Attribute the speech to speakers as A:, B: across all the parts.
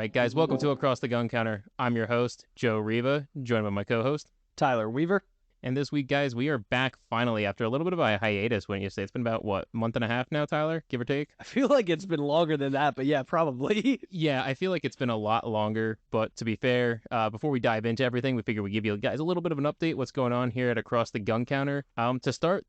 A: right, guys, welcome to Across the Gun Counter. I'm your host, Joe Riva, joined by my co-host.
B: Tyler Weaver.
A: And this week, guys, we are back finally after a little bit of a hiatus, wouldn't you say? It's been about, what, month and a half now, Tyler, give or take?
B: I feel like it's been longer than that, but yeah, probably.
A: Yeah, I feel like it's been a lot longer, but to be fair, before we dive into everything, we figure we give you guys a little bit of an update what's going on here at Across the Gun Counter. To start,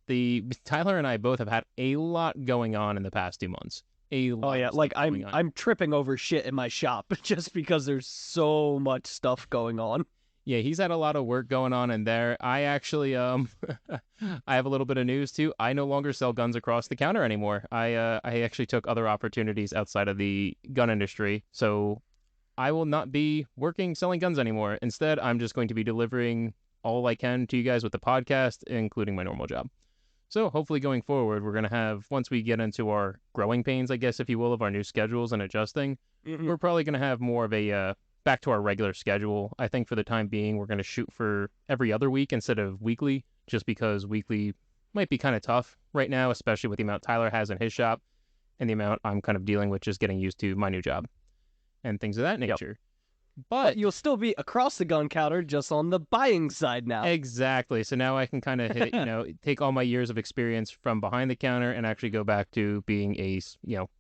A: Tyler and I both have had a lot going on in the past 2 months.
B: Oh yeah, like I'm tripping over shit in my shop just because there's so much stuff going on.
A: Yeah, he's had a lot of work going on in there. I actually I have a little bit of news too. I no longer sell guns across the counter anymore. I actually took other opportunities outside of the gun industry. So I will not be working selling guns anymore. Instead, I'm just going to be delivering all I can to you guys with the podcast, including my normal job. So hopefully going forward, we're going to have, once we get into our growing pains, I guess, if you will, of our new schedules and adjusting, we're probably going to have more of a back to our regular schedule. I think for the time being, we're going to shoot for every other week instead of weekly, just because weekly might be kind of tough right now, especially with the amount Tyler has in his shop and the amount I'm kind of dealing with just getting used to my new job and things of that nature.
B: Yep.
A: But
B: you'll still be across the gun counter, just on the buying side now.
A: Exactly. So now I can kind of hit, take all my years of experience from behind the counter and actually go back to being a,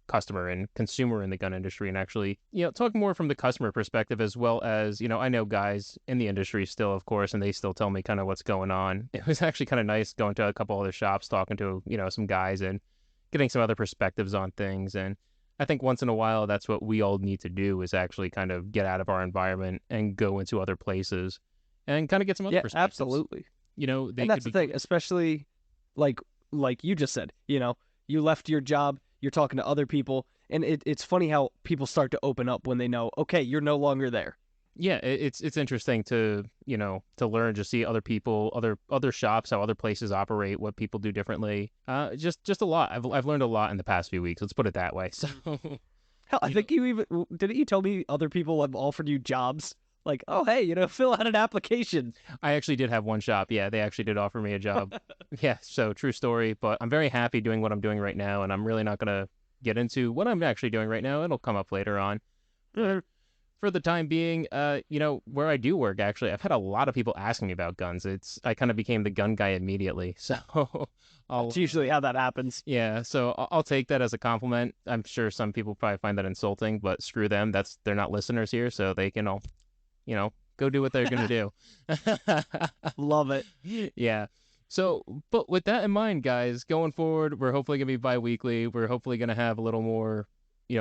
A: customer and consumer in the gun industry and actually, talk more from the customer perspective as well as, I know guys in the industry still, of course, and they still tell me kind of what's going on. It was actually kind of nice going to a couple other shops, talking to, some guys and getting some other perspectives on things. And I think once in a while, that's what we all need to do, is actually kind of get out of our environment and go into other places and kind of get some other perspectives.
B: Absolutely.
A: And
B: that's the thing, especially like you just said, you left your job, you're talking to other people, and it's funny how people start to open up when they know, okay, you're no longer there.
A: Yeah, it's interesting to to learn, just see other people, other shops, how other places operate, what people do differently. Just a lot. I've learned a lot in the past few weeks. Let's put it that way. So,
B: hell, I think didn't you tell me other people have offered you jobs? Like, oh hey, fill out an application.
A: I actually did have one shop. Yeah, they actually did offer me a job. Yeah, so true story. But I'm very happy doing what I'm doing right now, and I'm really not gonna get into what I'm actually doing right now. It'll come up later on. For the time being, where I do work, actually, I've had a lot of people asking me about guns. I kind of became the gun guy immediately. So
B: that's usually how that happens.
A: Yeah, so I'll take that as a compliment. I'm sure some people probably find that insulting, but screw them. They're not listeners here, so they can all, go do what they're going to do.
B: Love it.
A: Yeah. So, but with that in mind, guys, going forward, we're hopefully going to be bi-weekly. We're hopefully going to have a little more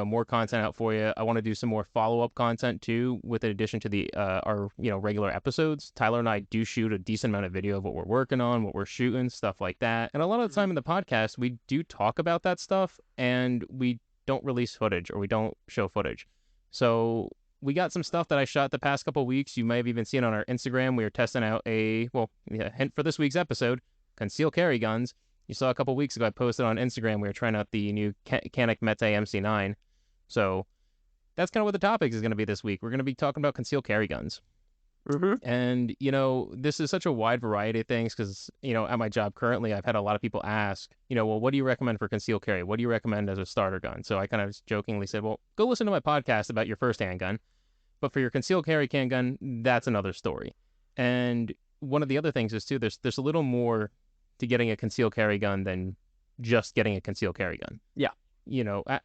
A: more content out for you. I want to do some more follow-up content too, with in addition to the our regular episodes. Tyler and I do shoot a decent amount of video of what we're working on, what we're shooting, stuff like that. And a lot of the time in the podcast, we do talk about that stuff, and we don't release footage, or we don't show footage. So we got some stuff that I shot the past couple of weeks. You might have even seen on our Instagram. We were testing out hint for this week's episode, Conceal Carry guns. You saw a couple weeks ago, I posted on Instagram, we were trying out the new Canik Mete MC9. So that's kind of what the topic is going to be this week. We're going to be talking about conceal carry guns. And, this is such a wide variety of things because, at my job currently, I've had a lot of people ask, well, what do you recommend for conceal carry? What do you recommend as a starter gun? So I kind of jokingly said, well, go listen to my podcast about your first handgun. But for your conceal carry handgun, that's another story. And one of the other things is, too, there's a little more to getting a conceal carry gun than just getting a conceal carry gun.
B: Yeah.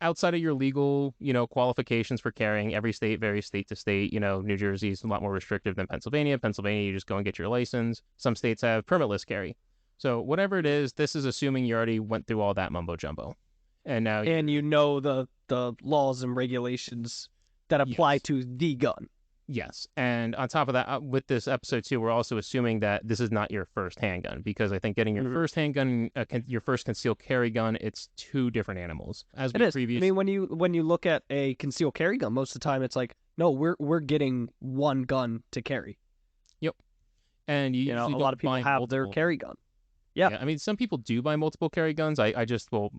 A: Outside of your legal, qualifications for carrying, every state varies state to state. New Jersey's a lot more restrictive than Pennsylvania. Pennsylvania, you just go and get your license. Some states have permitless carry. So whatever it is, this is assuming you already went through all that mumbo jumbo. And now
B: the laws and regulations that apply to the gun.
A: Yes. And on top of that, with this episode too, we're also assuming that this is not your first handgun, because I think getting your first handgun, your first concealed carry gun, it's two different animals.
B: As it is. I mean, when you look at a concealed carry gun, most of the time it's like, no, we're getting one gun to carry.
A: Yep. And a
B: lot of people have their carry gun. Yeah.
A: I mean, some people do buy multiple carry guns. I just got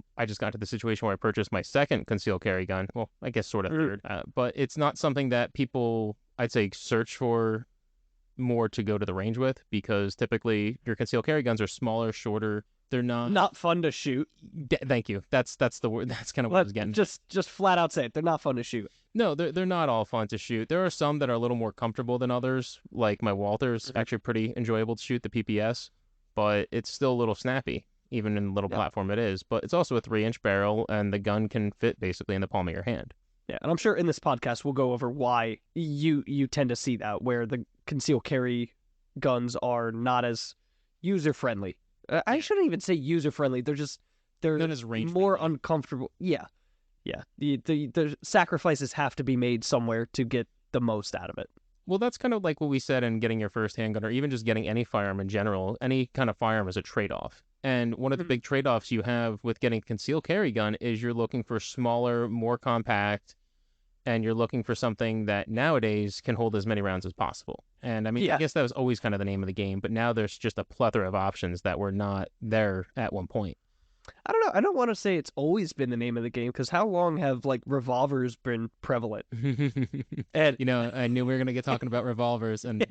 A: to the situation where I purchased my second concealed carry gun. Well, I guess sort of third, but it's not something that people, I'd say, search for more to go to the range with, because typically your concealed carry guns are smaller, shorter, They're not.
B: Not fun to shoot.
A: Thank you. That's the word. That's kind of what I was getting.
B: Just flat out say it. They're not fun to shoot.
A: No, they're not all fun to shoot. There are some that are a little more comfortable than others. Like my Walther's
B: Mhm.
A: actually pretty enjoyable to shoot, the PPS, but it's still a little snappy, even in the little
B: Yeah.
A: platform it is. But it's also a 3-inch barrel, and the gun can fit basically in the palm of your hand.
B: Yeah, and I'm sure in this podcast we'll go over why you tend to see that where the conceal carry guns are not as user friendly. I shouldn't even say user friendly. They're
A: Not as range
B: more
A: friendly.
B: uncomfortable. Yeah, yeah. The sacrifices have to be made somewhere to get the most out of it.
A: Well, that's kind of like what we said in getting your first handgun, or even just getting any firearm in general. Any kind of firearm is a trade-off. And one of the
B: Mhm.
A: big trade-offs you have with getting a concealed carry gun is you're looking for smaller, more compact, and you're looking for something that nowadays can hold as many rounds as possible. And I mean, I
B: Yeah,
A: guess that was always kind of the name of the game, but now there's just a plethora of options that were not there at one point.
B: I don't know. I don't want to say it's always been the name of the game because how long have like revolvers been prevalent? And
A: I knew we were gonna get talking about revolvers, and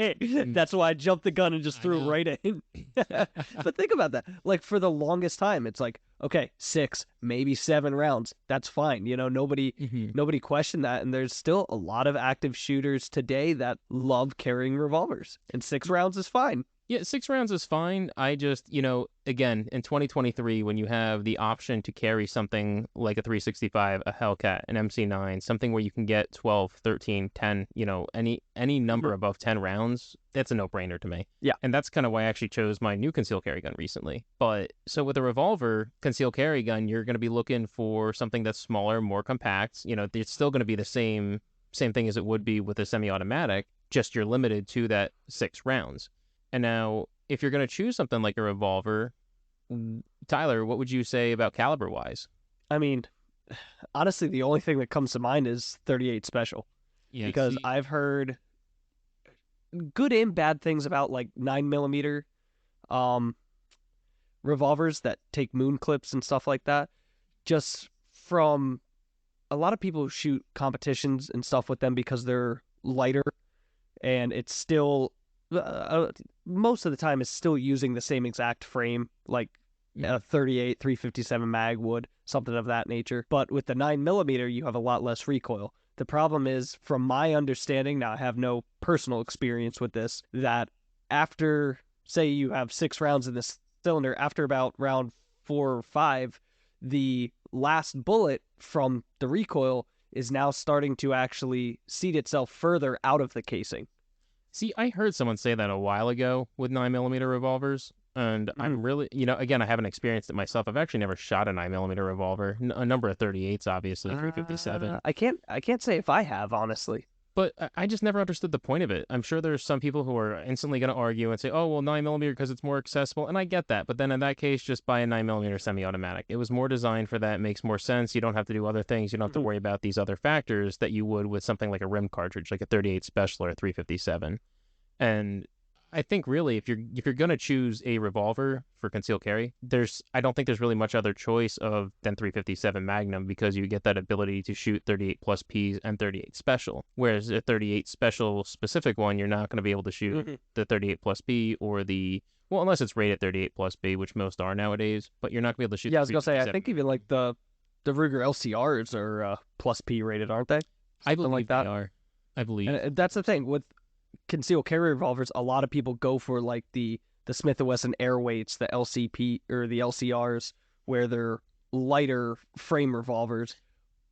B: that's why I jumped the gun and just
A: I
B: threw it
A: know.
B: right in. But think about that. Like for the longest time, it's like, okay, 6, maybe 7 rounds. That's fine. Nobody
A: Mhm.
B: nobody questioned that. And there's still a lot of active shooters today that love carrying revolvers. And 6 rounds is fine.
A: Yeah, 6 rounds is fine. I just, again, in 2023, when you have the option to carry something like a 365, a Hellcat, an MC9, something where you can get 12, 13, 10, any number
B: Mhm.
A: above 10 rounds, that's a no-brainer to me.
B: Yeah.
A: And that's kind of why I actually chose my new concealed carry gun recently. But so with a revolver concealed carry gun, you're going to be looking for something that's smaller, more compact. It's still going to be the same thing as it would be with a semi-automatic, just you're limited to that 6 rounds. And now, if you're going to choose something like a revolver, Tyler, what would you say about caliber wise?
B: I mean, honestly, the only thing that comes to mind is 38 Special
A: Yeah,
B: because
A: see,
B: I've heard good and bad things about like 9 millimeter um, revolvers that take moon clips and stuff like that. Just from a lot of people who shoot competitions and stuff with them because they're lighter and it's still most of the time it's still using the same exact frame like a 38 357 mag would, something of that nature. But with the 9 millimeter you have a lot less recoil. The problem is, from my understanding, now I have no personal experience with this, that after, say, you have 6 rounds in this cylinder, after about round 4 or 5, the last bullet from the recoil is now starting to actually seat itself further out of the casing.
A: See, I heard someone say that a while ago with 9 millimeter revolvers, and
B: Mhm.
A: I'm really, again, I haven't experienced it myself. I've actually never shot a 9 millimeter revolver. A number of 38s, obviously, 357.
B: I can't say if I have, honestly.
A: But I just never understood the point of it. I'm sure there's some people who are instantly going to argue and say, "Oh, well, 9 millimeter because it's more accessible," and I get that. But then in that case, just buy a 9 millimeter semi-automatic. It was more designed for that. It makes more sense. You don't have to do other things. You don't have to
B: Mhm.
A: worry about these other factors that you would with something like a rim cartridge, like a 38 Special or a 357. And I think really, if you're gonna choose a revolver for concealed carry, I don't think there's really much other choice than 357 Magnum because you get that ability to shoot 38 plus Ps and 38 Special. Whereas a 38 Special specific one, you're not going to be able to shoot
B: Mhm.
A: the 38 plus B or unless it's rated 38 plus B, which most are nowadays. But you're not going to be able to shoot
B: Yeah, I
A: the
B: was gonna say, I
A: 357
B: think even like
A: Magnum.
B: the Ruger LCRs are plus P rated, aren't they?
A: I
B: Something like
A: believe they
B: that.
A: are. I
B: And
A: believe.
B: that's the thing with concealed carry revolvers. A lot of people go for like the Smith & Wesson Airweights, the LCP or the LCRs, where they're lighter frame revolvers,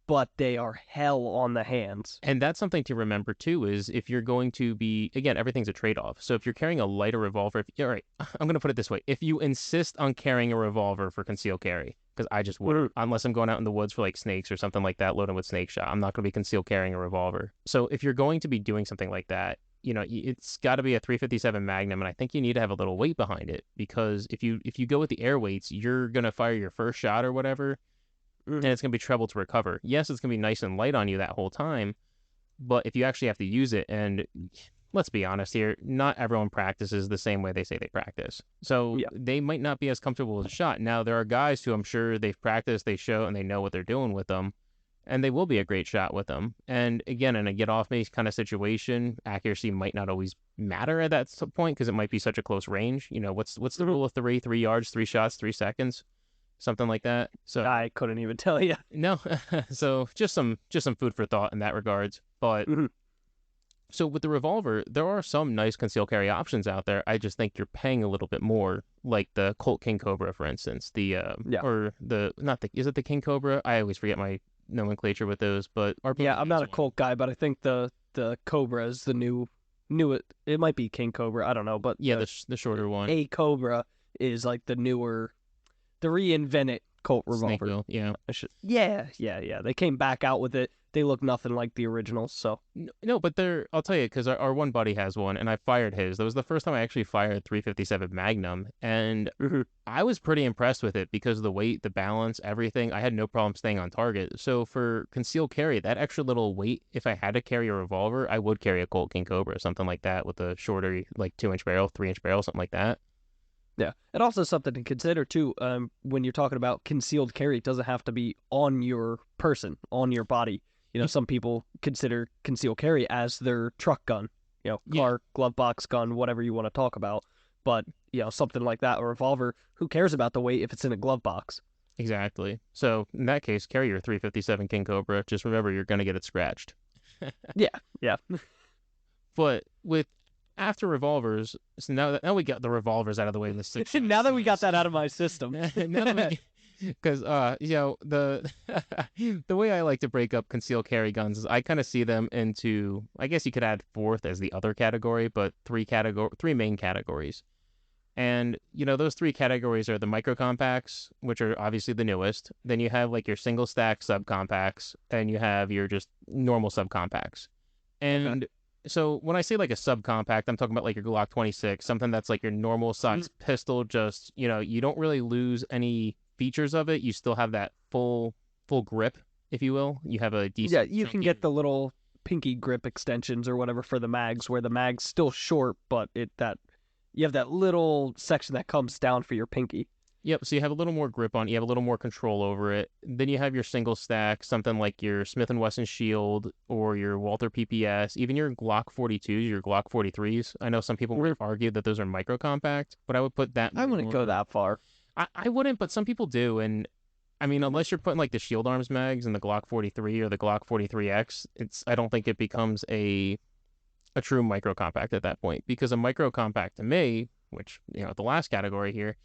B: but they are hell on the hands.
A: And that's something to remember too, is if you're going to be, again, everything's a trade-off. So if you're carrying a lighter revolver, all right, I'm going to put it this way. If you insist on carrying a revolver for concealed carry, because I just would, unless I'm going out in the woods for like snakes or something like that, loaded with snake shot, I'm not going to be concealed carrying a revolver. So if you're going to be doing something like that, it's got to be a 357 Magnum, and I think you need to have a little weight behind it because if you go with the air weights, you're going to fire your first shot or whatever, and
B: Mhm.
A: it's going to be trouble to recover. Yes, it's going to be nice and light on you that whole time, but if you actually have to use it, and let's be honest here, not everyone practices the same way they say they practice. So
B: Yeah.
A: they might not be as comfortable with a shot. Now, there are guys who I'm sure they've practiced, they show, and they know what they're doing with them. and they will be a great shot with them. And again, in a get off me kind of situation, accuracy might not always matter at that point because it might be such a close range. What's the rule of three? 3 yards, 3 shots, 3 seconds, something like that. So
B: I couldn't even tell you.
A: no, so just some food for thought in that regards. But so with the revolver, there are some nice concealed carry options out there. I just think you're paying a little bit more, like the Colt King Cobra, for instance.
B: Yeah.
A: Or the not the is it the King Cobra? I always forget my nomenclature with those, but
B: Yeah, I'm not a Colt guy, but I think the Cobra is the new it might be King Cobra, I don't know, but
A: yeah, the shorter one.
B: A Cobra is like the newer, the reinvented Colt
A: Snake
B: revolver.
A: wheel, yeah.
B: Yeah. They came back out with it. They look nothing like the originals, so.
A: No, but I'll tell you, because our one buddy has one, and I fired his. That was the first time I actually fired 357 Magnum, and I was pretty impressed with it because of the weight, the balance, everything. I had no problem staying on target. So for concealed carry, that extra little weight, if I had to carry a revolver, I would carry a Colt King Cobra, something like that, with a shorter, like 2-inch barrel, 3-inch barrel, something like that.
B: Yeah, and also something to consider too. When you're talking about concealed carry, it doesn't have to be on your person, on your body. Some people consider concealed carry as their truck gun, car, glove box gun, whatever you want to talk about. But, something like that, a revolver, who cares about the weight if it's in a glove box?
A: Exactly. So in that case, carry your 357 King Cobra. Just remember, you're going to get it scratched.
B: Yeah.
A: But with after revolvers, so now we got the revolvers out of the way.
B: Now that we got that out of my system.
A: Because the the way I like to break up concealed carry guns is I kind of see them into, I guess you could add fourth as the other category, but three main categories. And those three categories are the micro compacts, which are obviously the newest. Then you have like your single stack subcompacts, and you have your just normal subcompacts. And so when I say like a subcompact, I'm talking about like your Glock 26, something that's like your normal size pistol. Just you don't really lose any features of it. You still have that full grip, if you will. You have a decent.
B: Yeah, you can get the little pinky grip extensions or whatever for the mags, where the mag's still short, but you have that little section that comes down for your pinky.
A: Yep, so you have a little more grip on it, you have a little more control over it. Then you have your single stack, something like your Smith & Wesson Shield or your Walther PPS, even your Glock 42s, your Glock 43s. I know some people would argue that those are micro compact, but I would put that.
B: I wouldn't go that far.
A: I wouldn't, but some people do, and I mean, unless you're putting like the Shield Arms mags in the Glock 43 or the Glock 43X, I don't think it becomes a true micro compact at that point, because a micro compact to me, which the last category here,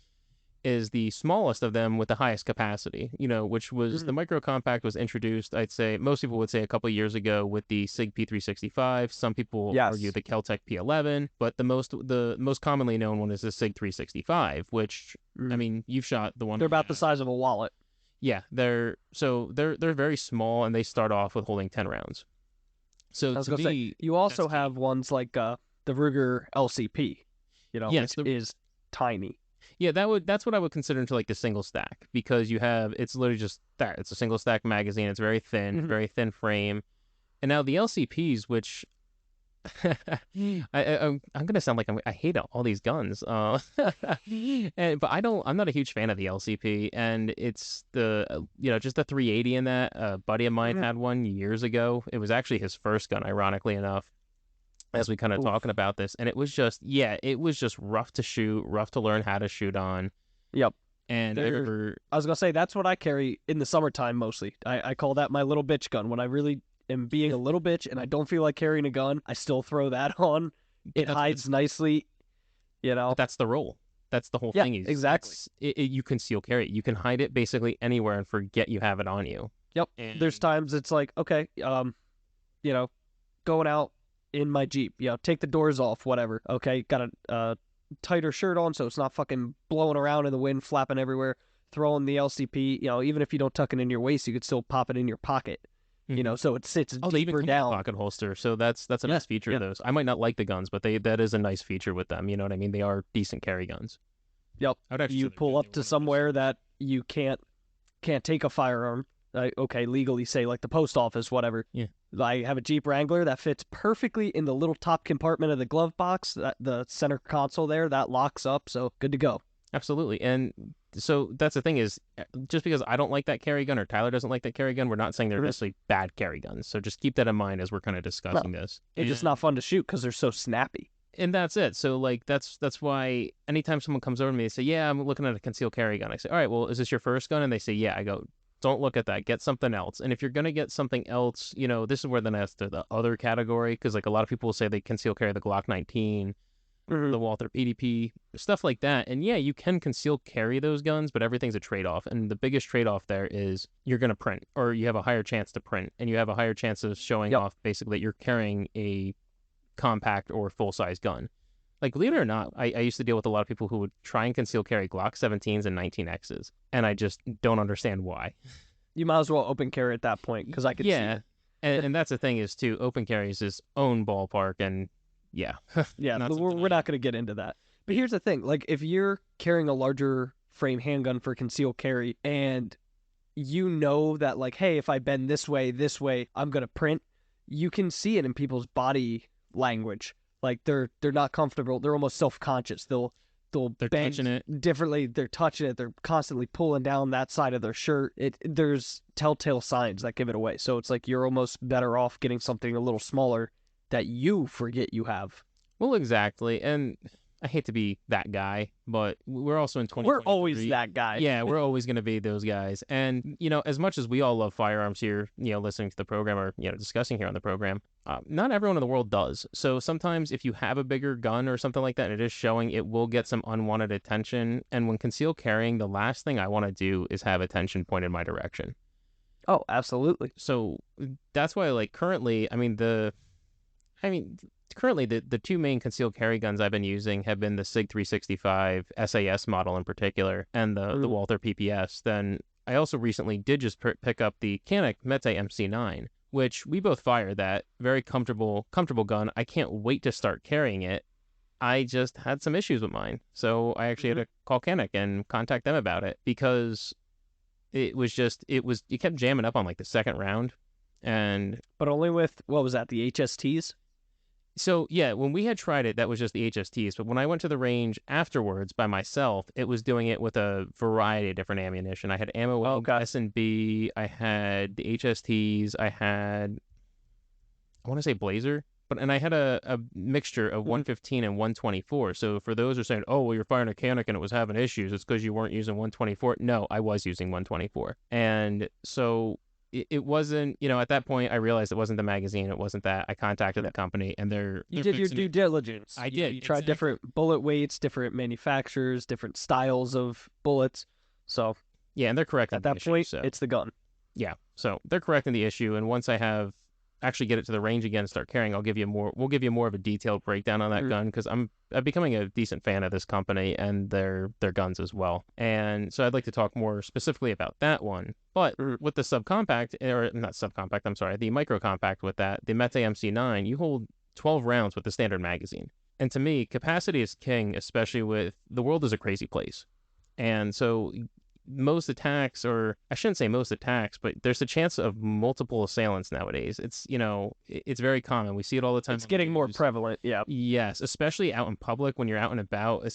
A: is the smallest of them with the highest capacity, which was the micro compact was introduced, I'd say, most people would say a couple of years ago with the SIG P365. Some people argue the Keltec P11, but the most commonly known one is the SIG 365, which, I mean, you've shot the one.
B: They're about the size of a wallet.
A: Yeah, they're very small, and they start off with holding 10 rounds. So
B: I was gonna say, you also have ones like the Ruger LCP,
A: yes,
B: which is tiny.
A: Yeah, that's what I would consider into like the single stack, because it's literally just that. It's a single stack magazine. It's very thin, very thin frame. And now the LCPs, which I'm gonna sound like I hate all these guns, but I'm not a huge fan of the LCP, and it's the just the 380 in that. A buddy of mine had one years ago. It was actually his first gun, ironically enough, as we kind of talking about this, and it was just rough to shoot, rough to learn how to shoot on.
B: Yep.
A: And
B: I was gonna say that's what I carry in the summertime mostly. I call that my little bitch gun. When I really am being a little bitch and I don't feel like carrying a gun, I still throw that on. It hides nicely,
A: That's the role. That's the whole thing.
B: Exactly.
A: You conceal carry it. You can hide it basically anywhere and forget you have it on you.
B: Yep. And there's times it's like, okay, going out in my Jeep, take the doors off, whatever. Okay, got a tighter shirt on so it's not fucking blowing around in the wind, flapping everywhere. Throw in the LCP, even if you don't tuck it in your waist, you could still pop it in your pocket. So it sits deeper down.
A: Pocket holster. So that's a nice feature of those. I might not like the guns, but that is a nice feature with them. You know what I mean? They are decent carry guns.
B: Yep. You pull up to somewhere that you can't take a firearm. Legally, say like the post office, whatever.
A: Yeah.
B: I have a Jeep Wrangler that fits perfectly in the little top compartment of the glove box, the center console there, that locks up, so good to go.
A: Absolutely. And so that's the thing is, just because I don't like that carry gun or Tyler doesn't like that carry gun, we're not saying they're
B: Mhm.
A: necessarily bad carry guns. So just keep that in mind as we're kind of
B: No,
A: discussing this.
B: they're just not fun to shoot because they're so snappy.
A: And that's it. So like that's why anytime someone comes over to me, they say, "Yeah, I'm looking at a concealed carry gun." I say, "All right, well, is this your first gun?" And they say, "Yeah." I go, "Don't look at that. Get something else." And if you're gonna get something else, this is where then that's the other category, because like a lot of people will say they conceal carry the Glock 19,
B: Mhm.
A: the Walther PDP, stuff like that. And yeah, you can conceal carry those guns, but everything's a trade off. And the biggest trade off there is you're gonna print, or you have a higher chance to print, and you have a higher chance of showing
B: Yep.
A: off basically that you're carrying a compact or full size gun. Like, believe it or not, I used to deal with a lot of people who would try and conceal carry Glock 17s and 19Xs, and I just don't understand why.
B: You might as well open carry at that point because I could see
A: Yeah,
B: it.
A: and that's the thing is too, open carry is his own ballpark, and yeah,
B: Yeah,
A: not something
B: we're
A: I
B: not going to get into that. But here's the thing: like, if you're carrying a larger frame handgun for concealed carry, and you know that, like, hey, if I bend this way, I'm gonna print. You can see it in people's body language. Like they're not comfortable. They're almost self conscious. They'll
A: they're touching
B: bend
A: it.
B: differently. They're touching it. They're constantly pulling down that side of their shirt. There's telltale signs that give it away. So it's like you're almost better off getting something a little smaller that you forget you have.
A: Well, exactly, and I hate to be that guy, but we're also in
B: We're always
A: 2023.
B: that guy.
A: Yeah, we're always going to be those guys. And, as much as we all love firearms here, listening to the program or, discussing here on the program, not everyone in the world does. So sometimes if you have a bigger gun or something like that, and it is showing, it will get some unwanted attention. And when concealed carrying, the last thing I want to do is have attention pointed in my direction.
B: Oh, absolutely.
A: So that's why, like, I mean, currently the two main concealed carry guns I've been using have been the SIG 365 SAS model in particular, and the
B: Mm.
A: Walther PPS. Then I also recently did just pick up the Canik Mete MC9, which we both fire. That very comfortable gun. I can't wait to start carrying it. I just had some issues with mine, so I actually had
B: Mhm.
A: to call Canik and contact them about it, because it kept jamming up on like the second round. And
B: But only with what was that? The HSTs.
A: so yeah, when we had tried it, that was just the HSTs. But when I went to the range afterwards by myself, it was doing it with a variety of different ammunition. I had ammo
B: Oh,
A: wing
B: okay.
A: S&B, I had the HSTs, I want to say Blazer, and I had a mixture of
B: Mhm.
A: 115 and 124. So for those who are saying, "Oh, well, you're firing a Canic and it was having issues," it's because you weren't using 124. No, I was using 124, and so it wasn't. At that point, I realized it wasn't the magazine. It wasn't that. I contacted
B: Yeah.
A: the company, and
B: You
A: they're
B: did your
A: fixing
B: due
A: it.
B: diligence.
A: I
B: You,
A: did
B: you tried
A: exactly.
B: different bullet weights, different manufacturers, different styles of bullets. So
A: Yeah, and they're correcting
B: at
A: the
B: that
A: issue.
B: point,
A: So
B: it's the gun.
A: yeah, so they're correcting the issue, and once I have actually get it to the range again and start carrying, we'll give you more of a detailed breakdown on that
B: Mm.
A: gun, because I'm becoming a decent fan of this company and their guns as well. And so I'd like to talk more specifically about that one. But
B: Mm.
A: with the subcompact, or not subcompact, I'm sorry, the micro compact, with that, the Mete MC9, you hold 12 rounds with the standard magazine. And to me, capacity is king, especially with the world is a crazy place. And so most attacks, or I shouldn't say most attacks, but there's a chance of multiple assailants nowadays. It's very common. We see it all the time
B: It's
A: on the
B: getting more
A: news.
B: prevalent. Yeah.
A: Yes, especially out in public when you're out and about.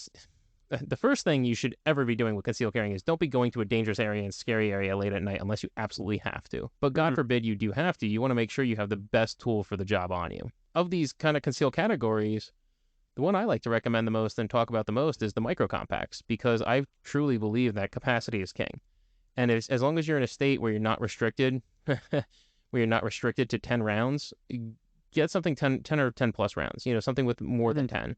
A: The first thing you should ever be doing with concealed carrying is don't be going to a dangerous area and scary area late at night unless you absolutely have to. But God
B: Mm.
A: forbid you do have to. You want to make sure you have the best tool for the job on you. Of these kind of concealed categories, the one I like to recommend the most and talk about the most is the micro compacts, because I truly believe that capacity is king. And as long as you're in a state where you're not restricted, where you're not restricted to 10 rounds, get something 10 or 10 plus rounds, something with more than
B: Mm.
A: 10,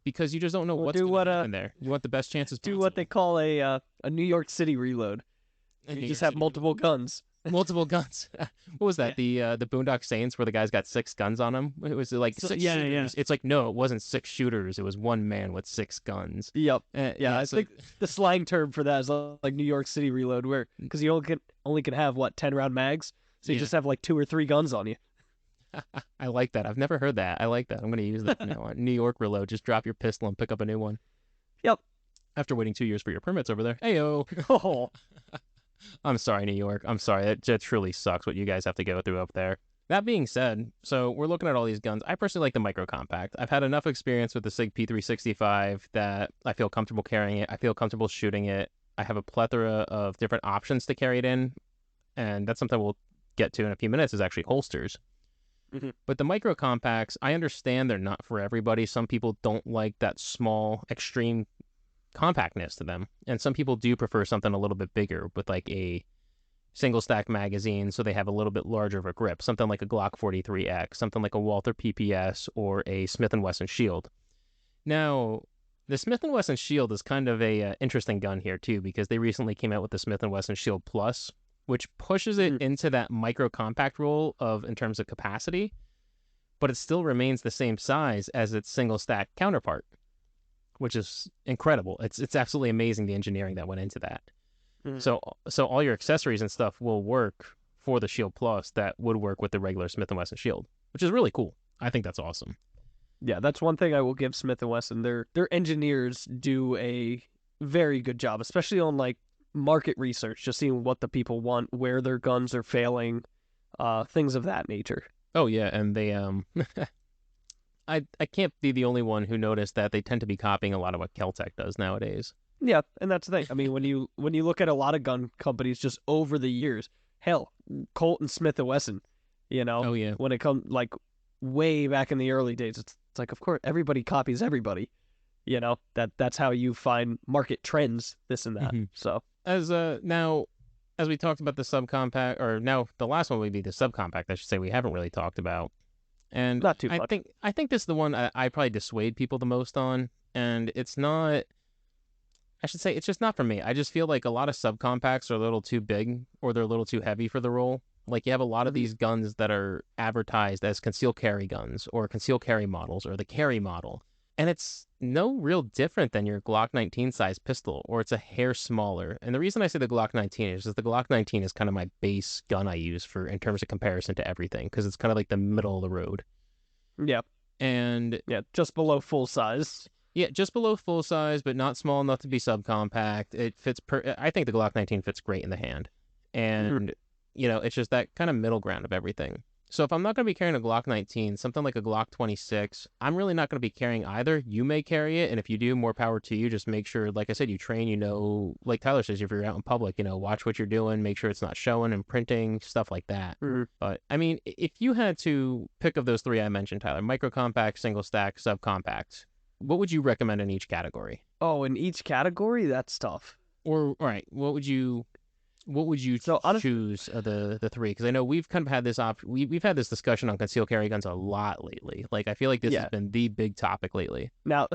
A: because you just don't know
B: We'll
A: what's
B: do
A: going to
B: what
A: happen there. You want the best chances
B: do what they
A: possible.
B: call a New York City reload.
A: And
B: You
A: New
B: just
A: York
B: have
A: City,
B: multiple guns.
A: multiple guns. What was
B: Yeah.
A: that? The Boondock Saints, where the guy's got six guns on him? It was like
B: So
A: six
B: yeah, yeah.
A: shooters. It's like, no, it wasn't six shooters. It was one man with six guns.
B: Yep. Yeah,
A: Yeah,
B: I
A: so
B: think the slang term for that is like New York City reload, where because you only can have what 10 round mags, so you
A: yeah.
B: just have like 2 or 3 guns on you.
A: I like that. I've never heard that. I like that. I'm going to use that from now on. New York reload. Just drop your pistol and pick up a new one
B: Yep.
A: after waiting 2 years for your permits over there. Heyo.
B: Oh,
A: I'm sorry, New York. I'm sorry. That truly sucks what you guys have to go through up there. That being said, so we're looking at all these guns. I personally like the micro compact. I've had enough experience with the SIG P365 that I feel comfortable carrying it. I feel comfortable shooting it. I have a plethora of different options to carry it in, and that's something we'll get to in a few minutes is actually holsters.
B: Mhm.
A: But the micro compacts, I understand they're not for everybody. Some people don't like that small, extreme compactness to them, and some people do prefer something a little bit bigger with like a single stack magazine, so they have a little bit larger of a grip, something like a Glock 43X, something like a Walther PPS, or a Smith & Wesson Shield. Now, the Smith & Wesson Shield is kind of a interesting gun here too, because they recently came out with the Smith & Wesson Shield Plus, which pushes it
B: Mhm.
A: into that micro compact role of in terms of capacity, but it still remains the same size as its single stack counterpart, which is incredible. It's absolutely amazing the engineering that went into that.
B: Mhm.
A: So all your accessories and stuff will work for the Shield Plus that would work with the regular Smith & Wesson Shield, which is really cool. I think that's awesome.
B: Yeah, that's one thing I will give Smith and Wesson. Their engineers do a very good job, especially on like market research, just seeing what the people want, where their guns are failing, things of that nature.
A: Oh yeah, and they I can't be the only one who noticed that they tend to be copying a lot of what Keltec does nowadays.
B: Yeah, and that's the thing. I mean, when you look at a lot of gun companies just over the years, hell, Colt and Smith and Wesson,
A: Oh yeah.
B: when it comes like way back in the early days, it's like of course everybody copies everybody. That's how you find market trends, this and that.
A: hmm
B: So
A: As now as we talked about the subcompact, or now the last one would be the subcompact, I should say we haven't really talked about. And
B: not too
A: I
B: much.
A: think I think this is the one I probably dissuade people the most on. And it's not I should say it's just not for me. I just feel like a lot of subcompacts are a little too big or they're a little too heavy for the role. Like you have a lot of
B: Hmm.
A: these guns that are advertised as conceal carry guns or conceal carry models or the carry model. And it's no real different than your Glock 19 size pistol, or it's a hair smaller. And the reason I say the Glock 19 is just the Glock 19 is kind of my base gun I use for in terms of comparison to everything because it's kind of like the middle of the road.
B: Yeah,
A: And
B: yeah, just below full size.
A: yeah, just below full size, but not small enough to be subcompact. It fits I think the Glock 19 fits great in the hand.
B: Mhm.
A: And, it's just that kind of middle ground of everything. So if I'm not going to be carrying a Glock 19, something like a Glock 26, I'm really not going to be carrying either. You may carry it, and if you do, more power to you. Just make sure, like I said, you train, like Tyler says, if you're out in public, watch what you're doing, make sure it's not showing and printing, stuff like that.
B: Mhm.
A: But I mean, if you had to pick of those three I mentioned, Tyler, micro compact, single stack, subcompact, what would you recommend in each category?
B: Oh, in each category, that's tough.
A: Or all right, what would you
B: So honest,
A: choose of the three? Because I know we've kind of had this we've had this discussion on concealed carry guns a lot lately. Like I feel like this has
B: yeah.
A: been the big topic lately.
B: Now,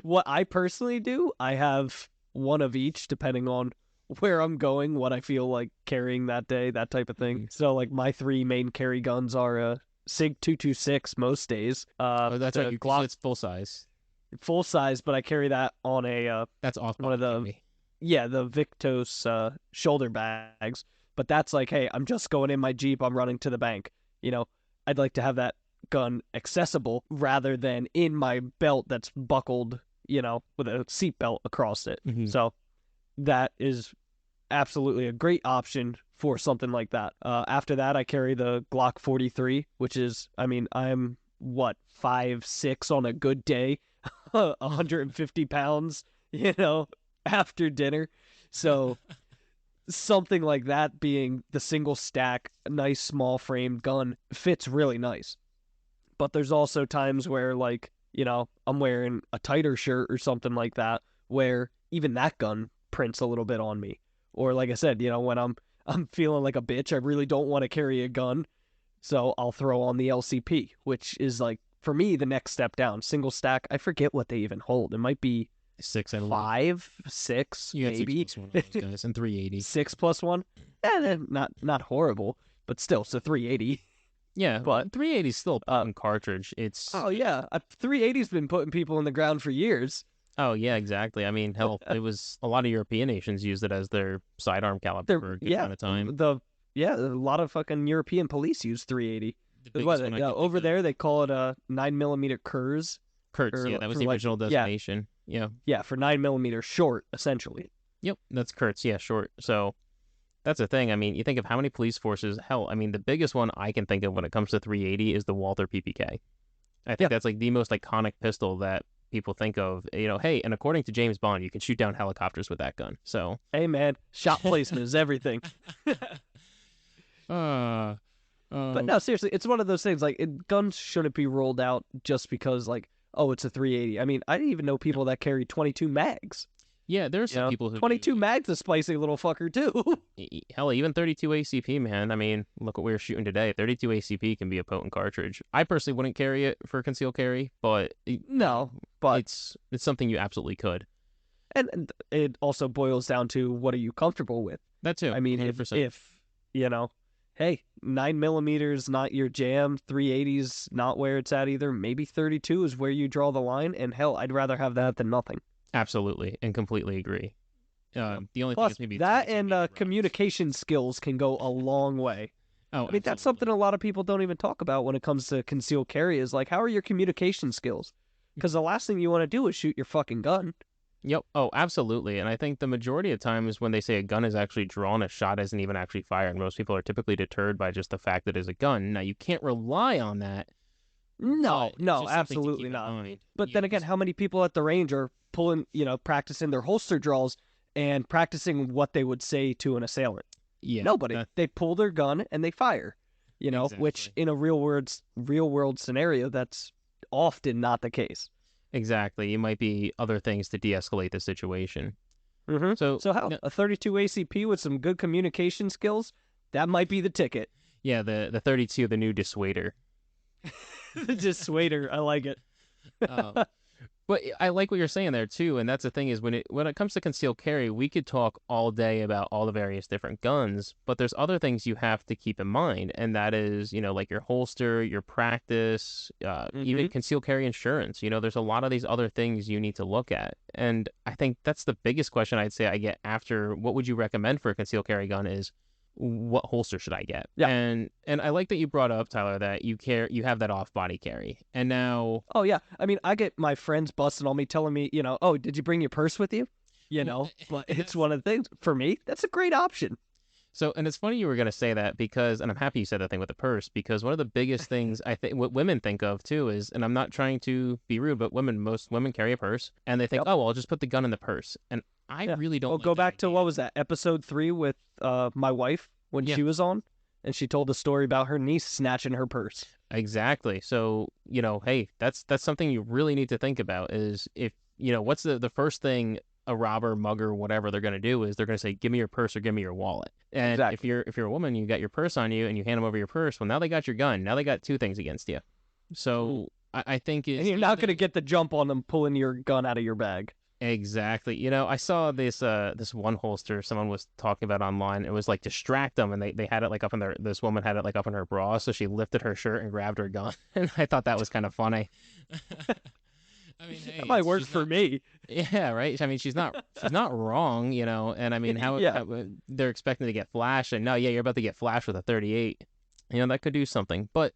B: what I personally do, I have one of each depending on where I'm going, what I feel like carrying that day, that type of thing.
A: Mhm.
B: So like my three main carry guns are a Sig 226 most days,
A: Oh, that's right.
B: the
A: You so
B: Glock
A: it's full size.
B: full size, but I carry that on a
A: That's off
B: one
A: body
B: of the
A: carry.
B: yeah, the Victos shoulder bags. But that's like, hey, I'm just going in my Jeep, I'm running to the bank. You know, I'd like to have that gun accessible rather than in my belt that's buckled, with a seat belt across it.
A: hmm
B: So that is absolutely a great option for something like that. After that, I carry the Glock 43, which is, I mean, I'm what 5'6" on a good day, 150 pounds, after dinner. So something like that being the single stack, nice small frame gun fits really nice. But there's also times where like, I'm wearing a tighter shirt or something like that where even that gun prints a little bit on me. Or like I said, when I'm feeling like a bitch, I really don't want to carry a gun, so I'll throw on the LCP, which is like for me the next step down. Single stack, I forget what they even hold. It might be
A: Six, I believe.
B: five, six,
A: You got six
B: maybe.
A: plus one on those guys and 380.
B: Six plus one. Not horrible, but still, so 380.
A: Yeah,
B: But
A: 380 is still a
B: uh
A: potent cartridge. It's
B: oh yeah, 380's been putting people in the ground for years.
A: oh yeah, exactly. I mean, hell, it was a lot of European nations used it as their sidearm caliber
B: They're
A: for a good
B: yeah,
A: amount of time.
B: a lot of fucking European police use 380.
A: The
B: What
A: biggest one I could think
B: over
A: of,
B: there they call it a 9 millimeter Kurz,
A: Kurtz. Yeah,
B: or
A: that was
B: for
A: the
B: like
A: original
B: yeah,
A: designation. Yeah.
B: yeah, for 9 millimeter short essentially.
A: Yep, that's Kurtz. Yeah, short. So That's the thing. I mean, you think of how many police forces. Hell, I mean, the biggest one I can think of when it comes to 380 is the Walther PPK. I think
B: Yeah.
A: that's like the most iconic pistol that people think of. Hey, and according to James Bond, you can shoot down helicopters with that gun. So,
B: Hey man, shot placement is everything.
A: uh,
B: But
A: um,
B: no, seriously, it's one of those things. Like, guns shouldn't be rolled out just because, like, oh, it's a 380. I mean, I didn't even know
A: no.
B: people that carry 22 mags.
A: Yeah, there's some people who do.
B: 22 mags a spicy little fucker too.
A: Hell, even 32 ACP, man. I mean, look what we were shooting today. 32 ACP can be a potent cartridge. I personally wouldn't carry it for conceal carry, but
B: No, but
A: it's something you absolutely could.
B: and it also boils down to what are you comfortable with.
A: That too,
B: I mean,
A: 100%.
B: if you know, hey, 9 millimeters not your jam, 380s not where it's at either. Maybe 32 is where you draw the line, and hell, I'd rather have that than nothing.
A: Absolutely and completely agree.
B: Yep.
A: The only thing
B: Plus,
A: is maybe
B: that
A: 22
B: and
A: being rushed.
B: communication skills can go a long way.
A: Oh,
B: I mean, that's
A: absolutely.
B: something a lot of people don't even talk about when it comes to concealed carry is like, how are your communication skills? Because the last thing you want to do is shoot your fucking gun.
A: Yep. Oh, absolutely. And I think the majority of times when they say a gun is actually drawn, a shot isn't even actually fired. Most people are typically deterred by just the fact that it's a gun. Now, you can't rely on that,
B: No,
A: but it's
B: no,
A: just something to
B: absolutely
A: keep in
B: not.
A: mind.
B: But then again, how many people at the range are pulling, practicing their holster draws and practicing what they would say to an assailant?
A: Yeah,
B: Nobody. They pull their gun and they fire. Which
A: exactly.
B: in a real world scenario, that's often not the case.
A: Exactly. It might be other things to de-escalate the situation.
B: Mm-hmm.
A: So,
B: So how a 32 ACP with some good communication skills, that might be the ticket.
A: yeah, the 32, the new dissuader.
B: The dissuader, I like it.
A: Um, But I like what you're saying there too, and that's the thing is when it comes to concealed carry, we could talk all day about all the various different guns, but there's other things you have to keep in mind, and that is like your holster, your practice,
B: Mm-hmm.
A: even concealed carry insurance. There's a lot of these other things you need to look at, and I think that's the biggest question I'd say I get after what would you recommend for a concealed carry gun is what holster should I get?
B: Yeah.
A: And I like that you brought up, Tyler, that you have that off body carry, and now.
B: Oh yeah. I mean, I get my friends busting on me, telling me, oh, did you bring your purse with you? But
A: And
B: it's
A: that's
B: one of the things for me. That's a great option.
A: so, and it's funny you were going to say that because, and I'm happy you said that thing with the purse because one of the biggest things I think what women think of too is, and I'm not trying to be rude, but most women carry a purse and they think,
B: Yep.
A: oh, well, I'll just put the gun in the purse. And I
B: Yeah.
A: really don't
B: Well,
A: like
B: go
A: that
B: back to what
A: idea.
B: was that episode 3 with my wife when
A: Yeah,
B: she was on, and she told a story about her niece snatching her purse.
A: exactly. So, hey, that's something you really need to think about is if, what's the first thing a robber, mugger, whatever they're going to do is they're going to say, give me your purse or give me your wallet. And if
B: Exactly.
A: you're a woman, you got your purse on you and you hand them over your purse. Well, now they got your gun. Now they got two things against you.
B: Mm.
A: So I think
B: And
A: is
B: you're
A: even
B: not going to
A: though
B: get the jump on them pulling your gun out of your bag.
A: exactly, I saw this one holster someone was talking about online. It was like distract them, and they had it like up in their this woman had it like up in her bra, so she lifted her shirt and grabbed her gun, and I thought that was kind of funny. I mean,
B: That
A: hey,
B: might
A: it's
B: work
A: she's
B: for
A: not.
B: me.
A: Yeah, right. I mean, she's not wrong, And I mean,
B: Yeah.
A: how they're expecting to get flash, and no, yeah, you're about to get flash with a 38. That could do something. But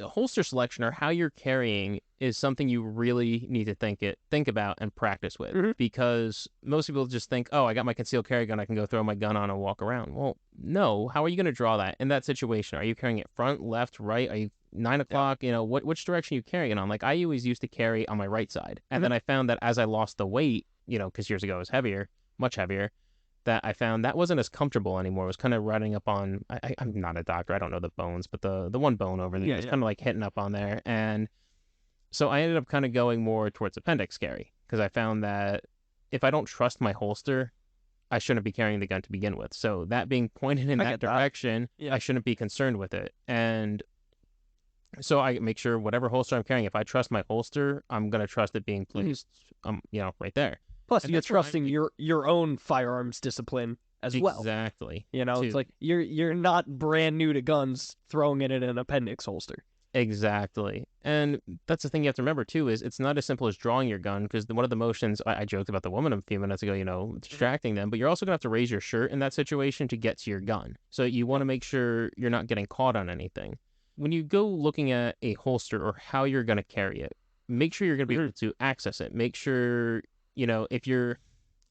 A: holster selection or how you're carrying is something you really need to think about and practice with
B: Hmm.
A: because most people just think, oh, I got my concealed carry gun, I can go throw my gun on and walk around. Well, no. How are you going to draw that in that situation? Are you carrying it front, left, right? Are you nine
B: Yeah.
A: o'clock? Which direction are you carrying it on? Like I always used to carry on my right side, and
B: Hmm.
A: then I found that as I lost the weight, because years ago it was heavier, much heavier, that I found that wasn't as comfortable anymore. It was kind of riding up on. I'm not a doctor. I don't know the bones, but the one bone over there
B: Yeah.
A: was
B: Yeah.
A: kind of like hitting up on there, and so I ended up kind of going more towards appendix carry because I found that if I don't trust my holster, I shouldn't be carrying the gun to begin with. So that being pointed in
B: I
A: that
B: get that.
A: direction, I
B: Yeah.
A: shouldn't be concerned with it, and so I make sure whatever holster I'm carrying, if I trust my holster, I'm gonna trust it being
B: Mhm.
A: placed, right there,
B: Plus,
A: and
B: you're
A: that's where I
B: trusting
A: really
B: your own firearms discipline as well.
A: exactly
B: It's
A: too.
B: like you're not brand new to guns, throwing it in an appendix holster.
A: Exactly. And that's the thing you have to remember too is it's not as simple as drawing your gun because one of the motions I joked about the woman a few minutes ago,
B: Hmm.
A: distracting them, but you're also gonna have to raise your shirt in that situation to get to your gun. So you want
B: Yep.
A: to make sure you're not getting caught on anything. When you go looking at a holster or how you're gonna carry it, make sure you're gonna be
B: Hmm.
A: able to access it. Make sure, if you're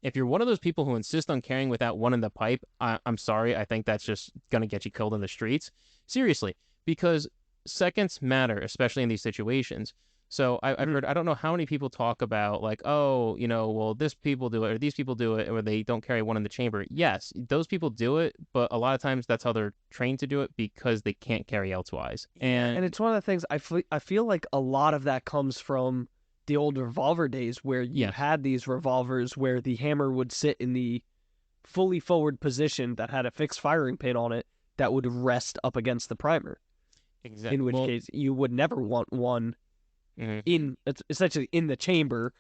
A: If you're one of those people who insist on carrying without one in the pipe, I'm sorry. I think that's just going to get you killed in the streets. Seriously, because seconds matter, especially in these situations. So I've
B: Mhm.
A: heard, I don't know how many people talk about, like, oh, well, this people do it, or these people do it, or they don't carry one in the chamber. Yes, those people do it, but a lot of times that's how they're trained to do it because they can't carry elsewise.
B: Yeah, and
A: And
B: it's one of the things I feel like a lot of that comes from the old revolver days where you
A: yes,
B: had these revolvers where the hammer would sit in the fully forward position that had a fixed firing pin on it that would rest up against the primer. In
A: exactly.
B: which
A: Well,
B: case you would never want one
A: mhm.
B: in it's essentially in the chamber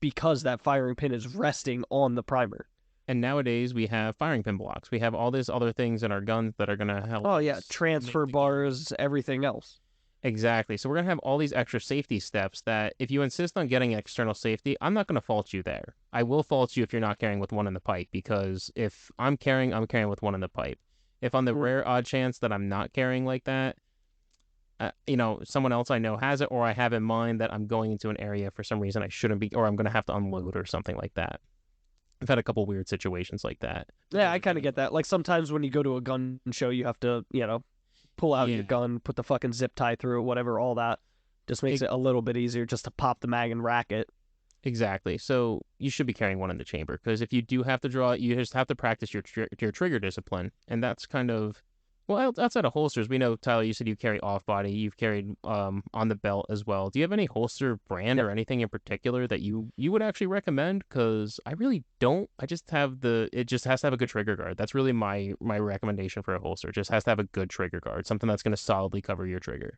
B: because that firing pin is resting on the primer.
A: And nowadays we have firing pin blocks. We have all these other things in our guns that are going to help
B: Oh yeah,
A: us make
B: transfer
A: the gun.
B: bars, everything else.
A: Exactly. So we're going to have all these extra safety steps that if you insist on getting external safety, I'm not going to fault you there. I will fault you if you're not carrying with one in the pipe because if I'm carrying with one in the pipe. If on the
B: Mm.
A: rare odd chance that I'm not carrying like that, someone else I know has it, or I have in mind that I'm going into an area for some reason I shouldn't be, or I'm going to have to unload or something like that. I've had a couple weird situations like that.
B: Yeah,
A: Those
B: I
A: are
B: kind
A: kind
B: of
A: of,
B: get that. Like sometimes when you go to a gun show, you have to, pull out your
A: yeah,
B: gun, put the fucking zip tie through it, whatever, all that. Just makes
A: it,
B: it a little bit easier just to pop the mag and rack it.
A: exactly. So you should be carrying one in the chamber because if you do have to draw it, you just have to practice your trigger discipline, and that's kind of well outside of holsters. We know Tyler, you said you carry off body, you've carried on the belt as well. Do you have any holster brand
B: Yep.
A: or anything in particular that you would actually recommend? Because I really don't. I just have it just has to have a good trigger guard. That's really my recommendation for a holster. It just has to have a good trigger guard, something that's going to solidly cover your trigger.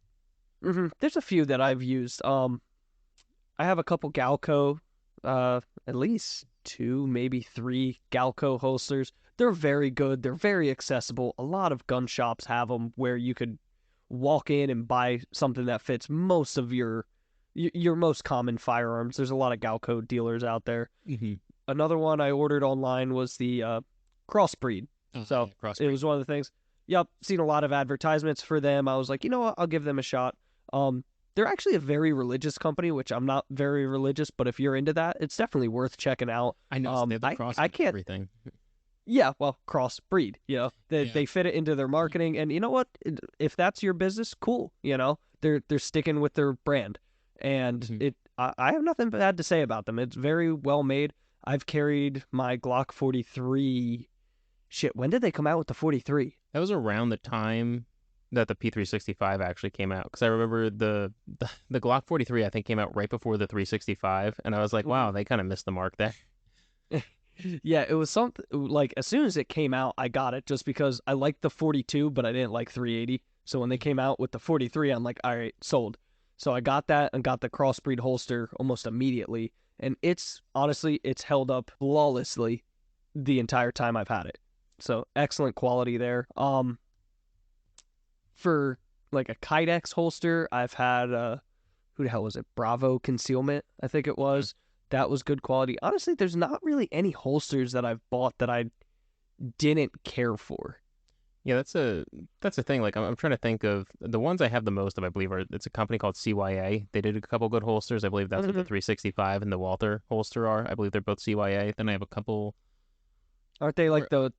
B: There's a few that I've used. I have a couple Galco, at least two, maybe three Galco holsters. They're very good. They're very accessible. A lot of gun shops have them where you could walk in and buy something that fits most of your most common firearms. There's a lot of Galco dealers out there.
A: Mm-hmm.
B: Another one I ordered online was the Crossbreed.
A: Oh
B: So
A: yeah,
B: it
A: crossbreed.
B: was one of the things. Yep, seen a lot of advertisements for them. I was like, you know what, I'll give them a shot. They're actually a very religious company, which I'm not very religious, but if you're into that, it's definitely worth checking out.
A: I know they have the
B: I
A: crosses and
B: can't.
A: everything.
B: Yeah, well, crossbreed.
A: Yeah.
B: They fit it into their marketing, and you know what? If that's your business, cool. They're sticking with their brand, and
A: Mhm.
B: I have nothing bad to say about them. It's very well made. I've carried my Glock 43. Shit, when did they come out with the 43?
A: That was around the time that the P365 actually came out because I remember the Glock 43 I think came out right before the 365, and I was like, wow, they kind of missed the mark there.
B: Yeah, it was something like as soon as it came out, I got it just because I liked the 42, but I didn't like 380. So when they came out with the 43, I'm like, all right, sold. So I got that and got the crossbreed holster almost immediately, and it's held up flawlessly the entire time I've had it. So excellent quality there. For like a Kydex holster, I've had who the hell was it? Bravo Concealment, I think it
A: Mhm.
B: was. That was good quality. Honestly, there's not really any holsters that I've bought that I didn't care for.
A: Yeah, that's a thing. Like I'm trying to think of the ones I have the most of. I believe are it's a company called CYA. They did a couple good holsters. I believe that's what the 365 and the Walther holster are. I believe they're both CYA. Then I have a couple.
B: Aren't they
A: Or,
B: like the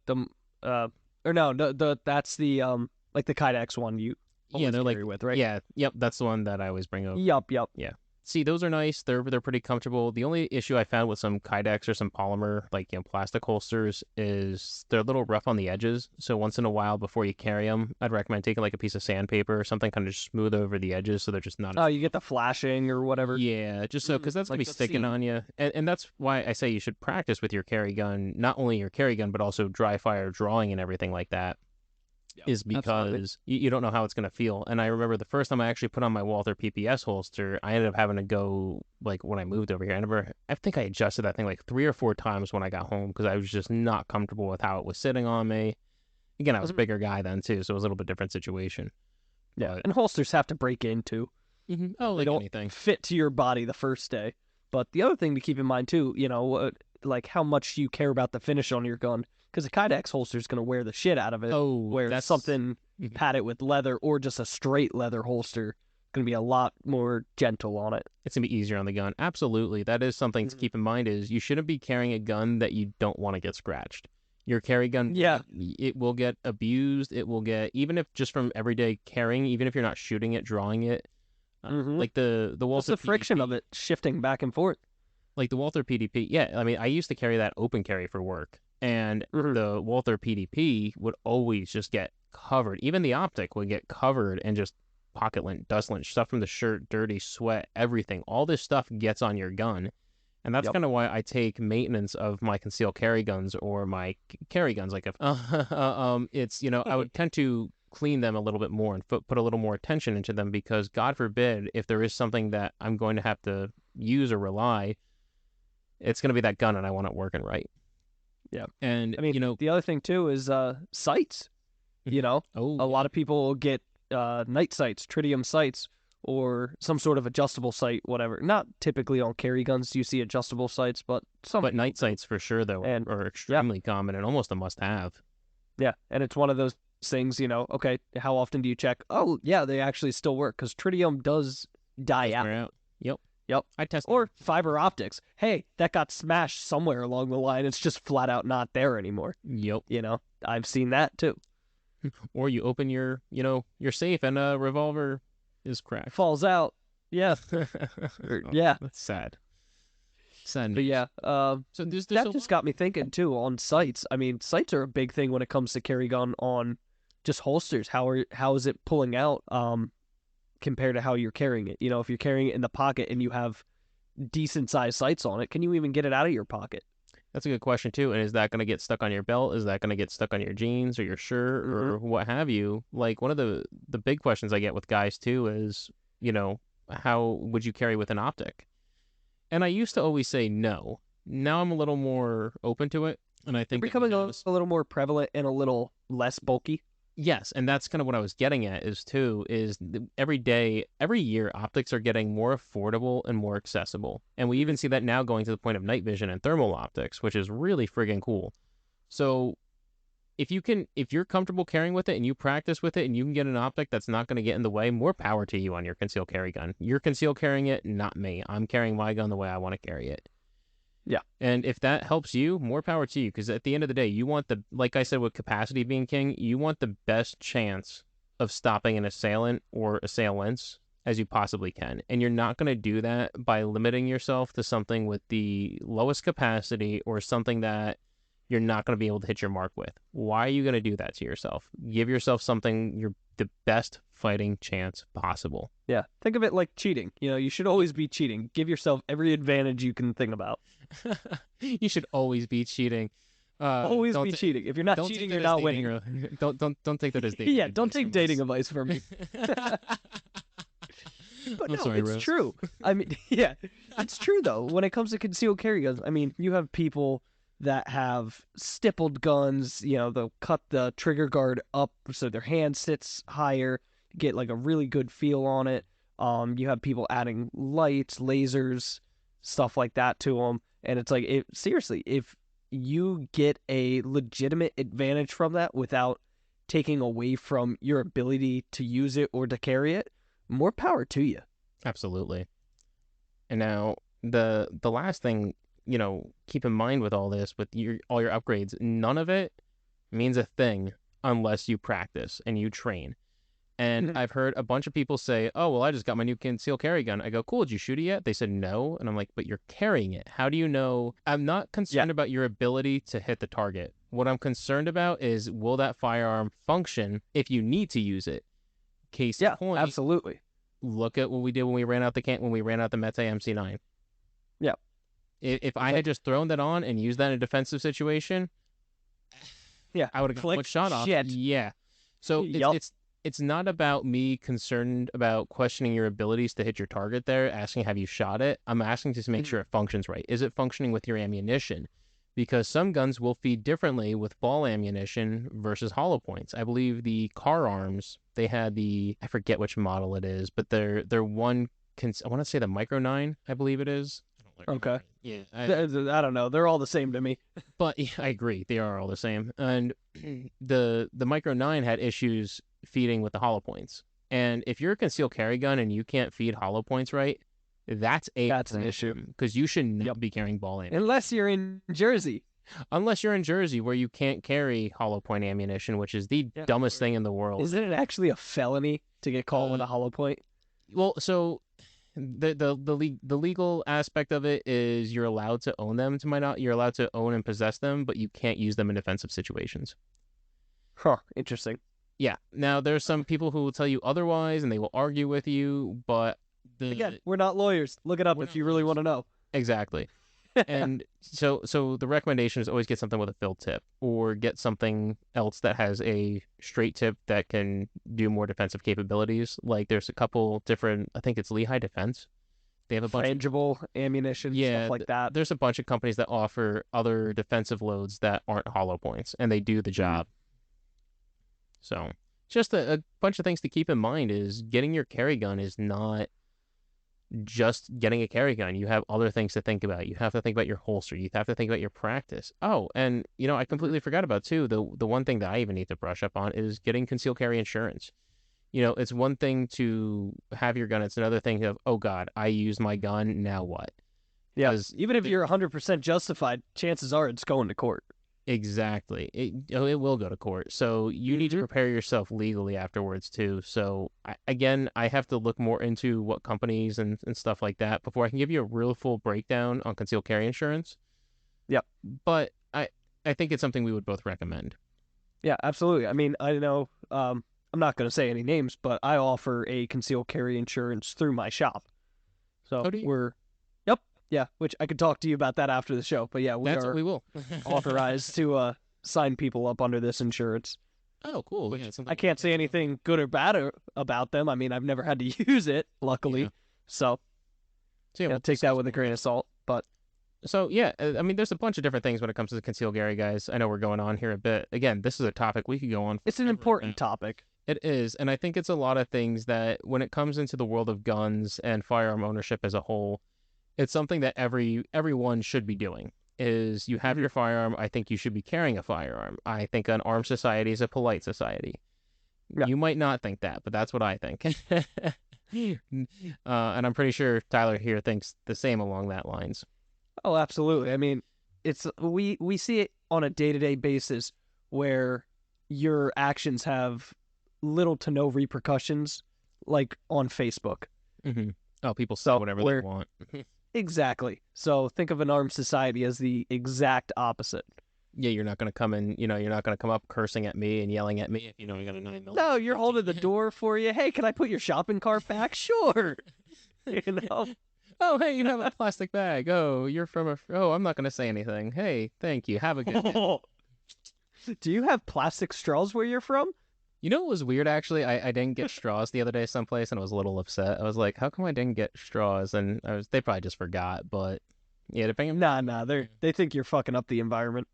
B: or no, the that's the like the Kydex one you
A: yeah,
B: always
A: they're like
B: carry with, right?
A: yeah, yep. That's the one that I always bring up.
B: Yup.
A: Yeah. See, those are nice. They're pretty comfortable. The only issue I found with some Kydex or some polymer, like plastic holsters, is they're a little rough on the edges. So once in a while, before you carry them, I'd recommend taking like a piece of sandpaper or something, kind of just smooth over the edges, so they're just not
B: Oh,
A: as
B: you get
A: rough.
B: the flashing or whatever.
A: Yeah, just so because that's gonna
B: Like
A: be
B: the
A: sticking
B: seam.
A: on you, and that's why I say you should practice with your carry gun, not only your carry gun, but also dry fire drawing and everything like that
B: Yep,
A: is
B: absolutely.
A: because you don't know how it's going to feel. And I remember the first time I actually put on my Walther PPS holster, I ended up having to go, like, when I moved over here. I think I adjusted that thing like 3 or 4 times when I got home because I was just not comfortable with how it was sitting on me. Again, I was a
B: Mhm.
A: bigger guy then too, so it was a little bit different situation.
B: Yeah,
A: But
B: and holsters have to break into.
A: oh,
B: They
A: like
B: don't
A: anything.
B: fit to your body the first day. But the other thing to keep in mind too, like how much you care about the finish on your gun, because a Kydex holster is going to wear the shit out of it.
A: Oh,
B: Where
A: that's
B: something
A: mhm.
B: padded with leather or just a straight leather holster, going to be a lot more gentle on it.
A: It's gonna be easier on the gun. Absolutely, that is something to
B: Mhm.
A: keep in mind. Is you shouldn't be carrying a gun that you don't want to get scratched. Your carry gun,
B: Yeah.
A: it will get abused. It will get, even if just from everyday carrying, even if you're not shooting it, drawing it,
B: Hmm.
A: like the
B: Just
A: Walther
B: the friction of
A: PDP,
B: it shifting back and forth.
A: like the Walther PDP. Yeah, I mean, I used to carry that open carry for work, and
B: Hmm.
A: the Walther PDP would always just get covered. Even the optic would get covered and just pocket lint, dust lint, stuff from the shirt, dirty sweat, everything. All this stuff gets on your gun. And that's
B: Yep.
A: kind of why I take maintenance of my concealed carry guns or my carry guns. Like, if it's, I would tend to clean them a little bit more and put a little more attention into them, because God forbid, if there is something that I'm going to have to use or rely, it's going to be that gun and I want it working right.
B: Yeah.
A: And,
B: I mean, the other thing too is sights. You know,
A: oh,
B: a
A: yeah,
B: lot of people get night sights, tritium sights, or some sort of adjustable sight, whatever. Not typically on carry guns do you see adjustable sights, but some
A: but
B: people
A: night
B: do.
A: sights for sure, though,
B: And
A: are
B: yeah,
A: extremely common and almost a must have.
B: yeah, and it's one of those things. Okay, how often do you check? Oh, yeah, they actually still work because tritium does die
A: Does
B: out.
A: wear out. Yep.
B: Yep.
A: I tested
B: Or
A: them.
B: fiber optics. Hey, that got smashed somewhere along the line. It's just flat out not there anymore.
A: Yep.
B: I've seen that too.
A: Or you open your safe and a revolver is cracked.
B: Falls out. Yeah.
A: Oh,
B: Yeah.
A: that's sad. Sad
B: But
A: news.
B: yeah,
A: So there's a
B: that just
A: lot.
B: got me thinking too on sights. I mean, sights are a big thing when it comes to carry gun on just holsters. How is it pulling out compared to how you're carrying it? If you're carrying it in the pocket and you have decent sized sights on it, can you even get it out of your pocket?
A: That's a good question too. And is that going to get stuck on your belt? Is that going to get stuck on your jeans or your shirt
B: Mm-hmm.
A: or what have you? Like, one of the big questions I get with guys too is, you know, how would you carry with an optic? And I used to always say no. Now I'm a little more open to it, and I
B: They're
A: think that we
B: becoming
A: have
B: a little more prevalent and a little less bulky.
A: yes, and that's kind of what I was getting at is too is every day, every year, optics are getting more affordable and more accessible, and we even see that now going to the point of night vision and thermal optics, which is really friggin' cool. So if you're comfortable carrying with it and you practice with it and you can get an optic that's not going to get in the way, more power to you on your concealed carry gun. You're concealed carrying it, not me. I'm carrying my gun the way I want to carry it.
B: Yeah.
A: And if that helps you, more power to you. Because at the end of the day, you want like I said, with capacity being king, you want the best chance of stopping an assailant or assailants as you possibly can. And you're not going to do that by limiting yourself to something with the lowest capacity or something that you're not going to be able to hit your mark with. Why are you going to do that to yourself? Give yourself something you're the best fighting chance possible.
B: Yeah. Think of it like cheating. You should always be cheating. Give yourself every advantage you can think about.
A: You should always be cheating.
B: Always
A: Don't
B: be cheating. If you're not
A: don't take
B: cheating,
A: that
B: you're
A: as
B: not
A: dating.
B: winning.
A: Don't take that as dating
B: Yeah, don't
A: advice
B: take
A: from
B: dating
A: us.
B: advice from me. But
A: I'm
B: no,
A: sorry,
B: it's
A: Rose.
B: true. I mean, yeah, it's true though. When it comes to concealed carry guns, I mean, you have people that have stippled guns. They'll cut the trigger guard up so their hand sits higher, get like a really good feel on it. You have people adding lights, lasers, stuff like that to them, and it's like, seriously, if you get a legitimate advantage from that without taking away from your ability to use it or to carry it, more power to you.
A: Absolutely. And now the last thing, keep in mind with all this, with all your upgrades, none of it means a thing unless you practice and you train. And I've heard a bunch of people say, "Oh, well, I just got my new concealed carry gun." I go, "Cool, did you shoot it yet?" They said no, and I'm like, "But you're carrying it. How do you know?" I'm not
B: Yeah,
A: concerned about your ability to hit the target. What I'm concerned about is, will that firearm function if you need to use it? Case in
B: yeah,
A: point,
B: absolutely.
A: look at what we did when we ran out the Mete MC9.
B: Yeah,
A: If I
B: like
A: had just thrown that on and used that in a defensive situation,
B: yeah,
A: I would have got one
B: click
A: shot off.
B: shit.
A: Yeah. So
B: Yup.
A: it's not about me concerned about questioning your abilities to hit your target there, asking have you shot it. I'm asking to make sure it functions right. Is it functioning with your ammunition? Because some guns will feed differently with ball ammunition versus hollow points. I believe the car arms, they had I forget which model it is, but they're one I want to say the Micro 9, I believe it is. I don't
B: Okay.
A: remember. Yeah,
B: I don't know. They're all the same to me.
A: but yeah, I agree. They are all the same. And the Micro 9 had issues feeding with the hollow points. And if you're a concealed carry gun and you can't feed hollow points right, that's a
B: That's an issue.
A: because you should
B: Yep.
A: not be carrying ball ammunition
B: Unless you're in Jersey.
A: unless you're in Jersey where you can't carry hollow point ammunition, which is the
B: Yeah.
A: dumbest thing in the world.
B: Isn't it actually a felony to get caught with a hollow point?
A: Well, so the legal aspect of it is you're allowed to own them. To my knowledge, you're allowed to own and possess them, but you can't use them in defensive situations.
B: Huh. Interesting.
A: Yeah. Now there's some people who will tell you otherwise, and they will argue with you, but
B: Again, we're not lawyers. Look it up
A: We're
B: if
A: not
B: you really
A: lawyers.
B: want to know.
A: exactly. And so the recommendation is always get something with a filled tip, or get something else that has a straight tip that can do more defensive capabilities. Like there's a couple different, I think it's Lehigh Defense. They have a bunch of
B: Frangible ammunition, stuff like that.
A: there's a bunch of companies that offer other defensive loads that aren't hollow points, and they do the job. So just a bunch of things to keep in mind is getting your carry gun is not just getting a carry gun. You have other things to think about. You have to think about your holster. You have to think about your practice. Oh, and I completely forgot about too. The one thing that I even need to brush up on is getting concealed carry insurance. It's one thing to have your gun. It's another thing of, oh God, I used my gun. Now what?
B: Yeah.
A: 'Cause
B: Even if you're 100% justified, chances are it's going to court.
A: Exactly. It will go to court. So you need to prepare yourself legally afterwards too. So I have to look more into what companies and stuff like that before I can give you a real full breakdown on concealed carry insurance.
B: Yep.
A: But I think it's something we would both recommend.
B: Yeah, absolutely. I mean, I know I'm not going to say any names, but I offer a concealed carry insurance through my shop. So
A: Oh, do you?
B: Yep, yeah, which I could talk to you about that after the show. But yeah,
A: That's what we will.
B: authorized to sign people up under this insurance.
A: Oh, cool. Yeah,
B: I can't say anything good or bad about them. I mean, I've never had to use it, luckily.
A: Yeah.
B: So
A: yeah,
B: we'll take that with a grain of salt. But
A: So yeah, I mean, there's a bunch of different things when it comes to the concealed carry, guys. I know we're going on here a bit. Again, this is a topic we could go on.
B: it's an
A: forever
B: important
A: about.
B: topic.
A: It is, and I think it's a lot of things that when it comes into the world of guns and firearm ownership as a whole, it's something that everyone should be doing. Is you have your firearm, I think you should be carrying a firearm. I think an armed society is a polite society.
B: Yeah.
A: You might not think that, but that's what I think. And I'm pretty sure Tyler here thinks the same along that lines.
B: Oh, absolutely. I mean, it's we see it on a day-to-day basis where your actions have little to no repercussions, like on Facebook.
A: Mm-hmm. Oh, people say
B: So
A: whatever they want.
B: Exactly. So think of an armed society as the exact opposite.
A: Yeah, you're not going to come in, you're not going to come up cursing at me and yelling at me if you know you got a 9mm.
B: No, you're holding the door for you. Hey, can I put your shopping cart back? Sure.
A: Oh, hey, you have a plastic bag. Oh, you're from oh, I'm not going to say anything. Hey, thank you. Have a good day.
B: Do you have plastic straws where you're from?
A: You know what was weird, actually? I didn't get straws the other day someplace, and I was a little upset. I was like, how come I didn't get straws? And they probably just forgot, but yeah, depending.
B: Nah, they think you're fucking up the environment.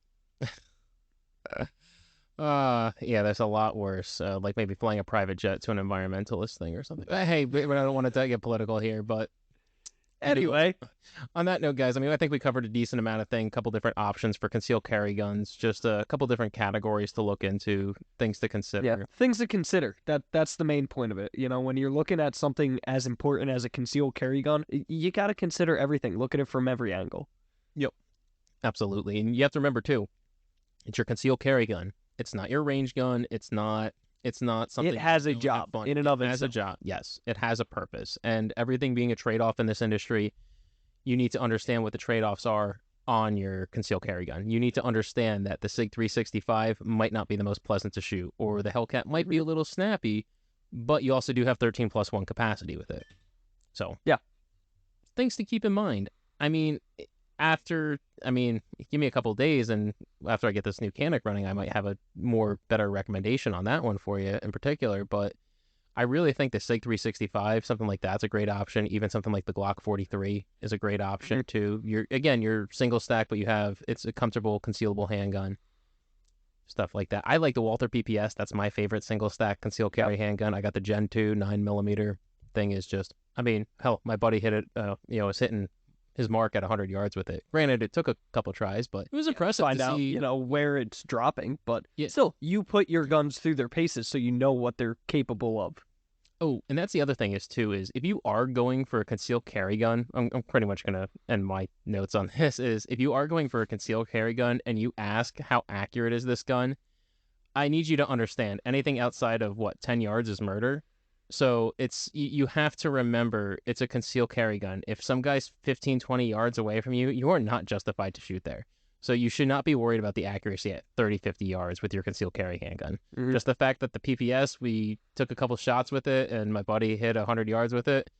A: Yeah, there's a lot worse. Like maybe flying a private jet to an environmentalist thing or something. Hey, I don't want to get political here, but
B: Anyway,
A: on that note, guys, I mean, I think we covered a decent amount of things, a couple different options for concealed carry guns, just a couple different categories to look into, things to consider.
B: yeah, things to consider. That's the main point of it. When you're looking at something as important as a concealed carry gun, you got to consider everything. Look at it from every angle.
A: Yep, absolutely. And you have to remember too, it's your concealed carry gun. It's not your range gun. It's not something.
B: It has a job in and of itself.
A: It has a job. Yes, it has a purpose. And everything being a trade-off in this industry, you need to understand what the trade-offs are on your concealed carry gun. You need to understand that the SIG 365 might not be the most pleasant to shoot, or the Hellcat might be a little snappy, but you also do have 13+1 capacity with it. So
B: yeah,
A: things to keep in mind. I mean, give me a couple of days, and after I get this new Canic running, I might have a better recommendation on that one for you in particular. But I really think the SIG 365, something like that's a great option. Even something like the Glock 43 is a great option too. You're single stack, but it's a comfortable concealable handgun. Stuff like that. I like the Walther PPS. That's my favorite single stack concealed carry handgun. I got the Gen 2 9mm. Thing is just, hell, my buddy hit it. Was hitting his mark at 100 yards with it. Granted, it took a couple tries, but it was impressive
B: find
A: to
B: out,
A: see.
B: Where it's dropping. But
A: Yeah.
B: still, you put your guns through their paces so you know what they're capable of.
A: Oh, and that's the other thing is if you are going for a concealed carry gun, I'm pretty much gonna end my notes on this is if you are going for a concealed carry gun and you ask how accurate is this gun, I need you to understand anything outside of what 10 yards is murder. So you have to remember it's a concealed carry gun. If some guy's 15, 20 yards away from you, you are not justified to shoot there. So you should not be worried about the accuracy at 30, 50 yards with your concealed carry handgun.
B: Mm-hmm.
A: Just the fact that the PPS, we took a couple shots with it and my buddy hit 100 yards with it,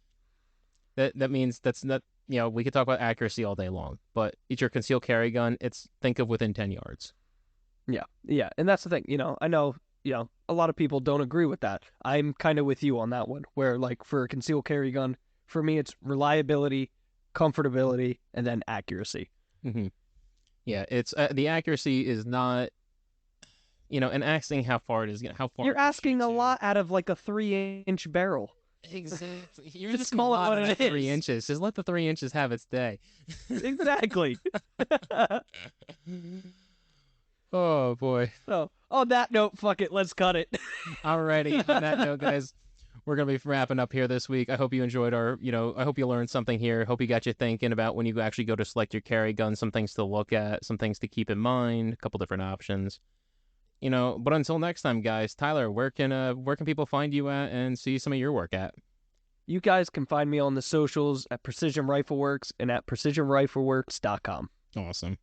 A: that means that's not, we could talk about accuracy all day long, but it's your concealed carry gun. Think of within 10 yards.
B: Yeah, and that's the thing. I know, a lot of people don't agree with that. I'm kind of with you on that one, where like for a concealed carry gun, for me it's reliability, comfortability, and then accuracy.
A: Mm-hmm. Yeah, it's the accuracy is not, and asking how far it is, how far
B: You're asking a lot out of like a 3-inch barrel.
A: Exactly. You're
B: just call it what it is.
A: 3 inches. Just let the 3 inches have its day.
B: Exactly.
A: Oh boy.
B: So on that note, fuck it, let's cut it.
A: Alrighty. On that note, guys, we're gonna be wrapping up here this week. I hope you enjoyed I hope you learned something here. Hope you got you thinking about when you actually go to select your carry gun, some things to look at, some things to keep in mind, a couple different options. But until next time, guys, Tyler, where can people find you at and see some of your work at?
B: You guys can find me on the socials at Precision Rifle Works and at precisionrifleworks.com.
A: Awesome.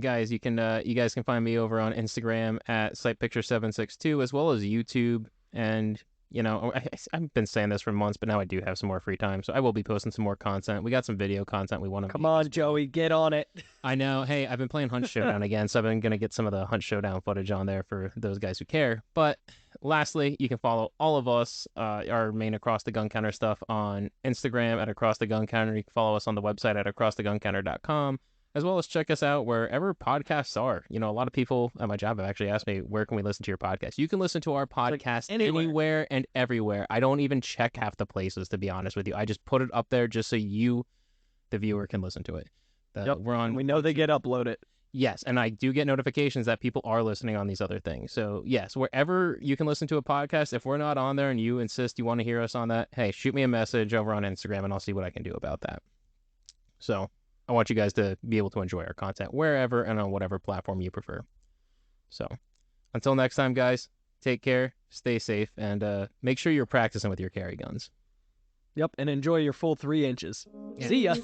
A: Guys, you guys can find me over on Instagram at sightpicture762 as well as YouTube. And I've been saying this for months, but now I do have some more free time, so I will be posting some more content. We got some video content we want to.
B: Come on, Joey, get on it.
A: I know. Hey, I've been playing Hunt Showdown again, so I've been gonna get some of the Hunt Showdown footage on there for those guys who care. But lastly, you can follow all of us, our main Across the Gun Counter stuff on Instagram at Across the Gun Counter. You can follow us on the website at acrosstheguncounter.com. As well as check us out wherever podcasts are. A lot of people at my job have actually asked me, where can we listen to your podcast? You can listen to our podcast anywhere and everywhere. I don't even check half the places, to be honest with you. I just put it up there just so you, the viewer, can listen to it.
B: Yep.
A: We're on.
B: We know they get uploaded.
A: Yes, and I do get notifications that people are listening on these other things. So, yes, wherever you can listen to a podcast, if we're not on there and you insist you want to hear us on that, hey, shoot me a message over on Instagram and I'll see what I can do about that. So I want you guys to be able to enjoy our content wherever and on whatever platform you prefer. So until next time, guys, take care, stay safe, and make sure you're practicing with your carry guns.
B: Yep, and enjoy your full 3 inches. Yeah. See ya.